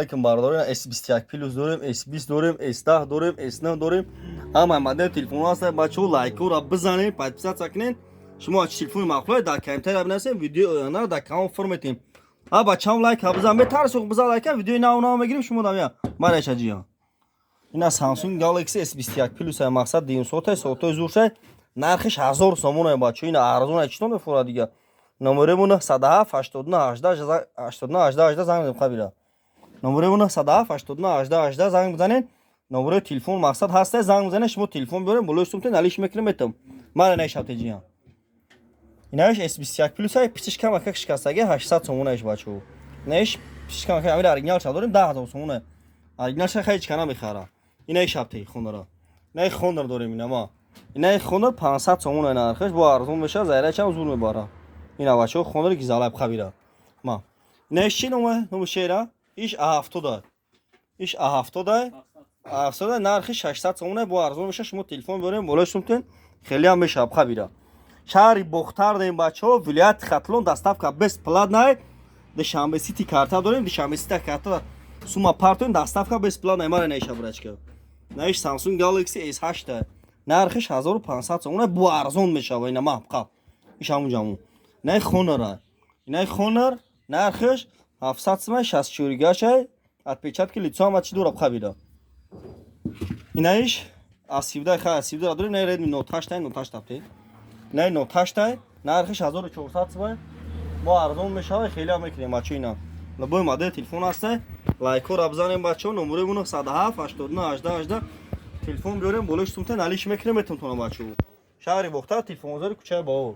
Bakın bardağı S21 Plus داریم S20 داریم S10 داریم S9 داریم اما مدل تلفن هست بچه ها لایک رو بزنید подписаться کنین شما تلفن مخلوق در کامنتر بنویسید ویدیو اونا رو در کامنت فرمتیم ها بچه ها لایک بزنید بترسون بزن لایک ویدیو نه بگیریم شما دامیا مالش جیان اینا سامسونگ گالاکسی S21 Plus مقصد 200 صوت زورشه نرخش 1000 سومونه بچه اینا ارزون چطور میفروشه دیگه نمرمون 107 89 18 89 18 زنگ قبیله نمرمون 107 89 18 18 زنگ بزنین نمره تلفن مقصد هسته زنگ بزنین شما تلفن بریم بلوستون علیش میکنیم میتم من نشاته جیان ایناش S21 Plus های پیچش کم که شکستگی 800 سومونش بچو نش پیچش کم که امیر اورینال چا داریم 10000 سومونه اورینال چه خیلی کنا میخره اینا شابته خونرا نه خونر داریم اینا ما اینا خونر 500 سومونه نرخش با ارزون بشه زایره چم زور میباره اینا بچو خونر کی زالب خبیره ما نشین نمو شیرا ایش 70 ایش 70 نرخش 600 سومونه با ارزون بشه شما تلفن بریم بلوستون خیلی هم میشه خبیره شهری بختار داریم بچه‌ها ولایت خطلون دستافکا بس پلاد نه دشنبه سیتی کارتا داریم دشنبه سیتی کارتا سوما پارتون دستافکا بس پلاد نه ماره نشه برچکه نهش سامسونگ گالاکسی S8 نرخش 1500 سومونه با ارزون میشه و اینا مابقا ایش همون جامون نه خونر اینا خونر نرخش 764 گاشه отпечатки лица ма чи дураб хабида инайш асивда ха асивда дорим не редми ноташтай ноташтапте не ноташтай нархиш 1400 сбай мо арзон мешава хеле ам мекунем бачо ина лабой модель телефон аста лайко рабзанем бачо номеремон 107 89 18 18 телефон биёрем болош сумтан алиш мекунем метум тона бачо шаҳри бохта телефонзори кучаи бо